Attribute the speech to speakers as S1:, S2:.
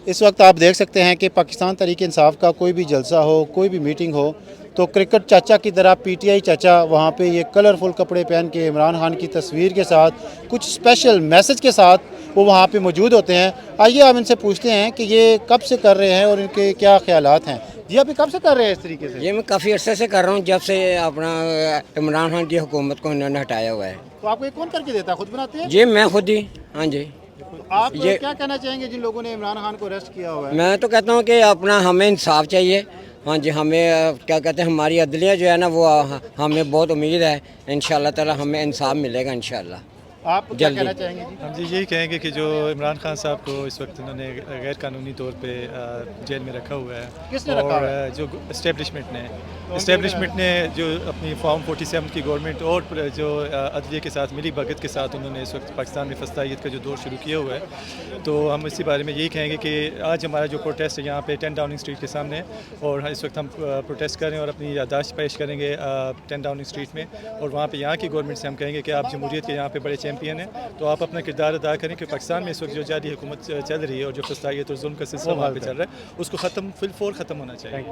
S1: इस वक्त आप देख सकते हैं कि पाकिस्तान तहरीक इंसाफ का कोई भी जलसा हो, कोई भी मीटिंग हो, तो क्रिकेट चाचा की तरह पीटीआई चाचा वहाँ पे ये कलरफुल कपड़े पहन के इमरान खान की तस्वीर के साथ कुछ स्पेशल मैसेज के साथ वो वहाँ पे मौजूद होते हैं। आइए हम इनसे पूछते हैं कि ये कब से कर रहे हैं और इनके क्या ख्यालात हैं। जी आप ये कब से कर रहे हैं इस तरीके से?
S2: ये मैं काफ़ी अर्से से कर रहा हूँ, जब से अपना इमरान खान की हुकूमत को इन्होंने हटाया हुआ है।
S1: तो आपको ये कौन करके देता है, खुद बनाते हैं?
S2: ये मैं खुद ही, हाँ जी।
S1: तो आप
S2: ये
S1: क्या कहना चाहेंगे जिन लोगों ने इमरान खान को अरेस्ट किया हुआ है?
S2: मैं तो कहता हूँ कि अपना हमें इंसाफ चाहिए। हाँ जी, हमें क्या कहते हैं, हमारी अदलिया जो है ना वो हमें बहुत उम्मीद है, इंशाल्लाह ताला हमें इंसाफ मिलेगा इंशाल्लाह
S1: आप क्या
S2: जल्दी।
S1: कहना चाहेंगे जी?
S3: हम जी यही कहेंगे कि जो इमरान खान साहब को इस वक्त उन्होंने गैर कानूनी तौर पे जेल में रखा हुआ है,
S1: किसने रखा
S3: और
S1: हुआ है?
S3: जो इस्टेब्लिशमेंट ने जो अपनी फॉर्म 47 की गवर्नमेंट और जो अदलिया के साथ मिली भगत के साथ उन्होंने इस वक्त पाकिस्तान में फस्तायत का जो दौर शुरू किया हुआ है, तो हम इसी बारे में यही कहेंगे कि आज हमारा जो प्रोटेस्ट है यहाँ पे 10 डाउनिंग स्ट्रीट के सामने, और इस वक्त हम प्रोटेस्ट करें और अपनी यादाश्त पेश करेंगे 10 डाउनिंग स्ट्रीट में, और वहाँ पे यहाँ की गवर्नमेंट से हम कहेंगे कि आप जमहूरियत के यहाँ पे बड़े चैम्पियन हैं, तो आप अपना किरदार अदा करें कि पाकिस्तान में इस वक्त जो जारी हुकूमत चल रही है और जो फस्तायत और जुल्म का सिलसिला वहाँ पे चल रहा है उसको ख़त्म फिल फौर ख़त्म होना चाहिए।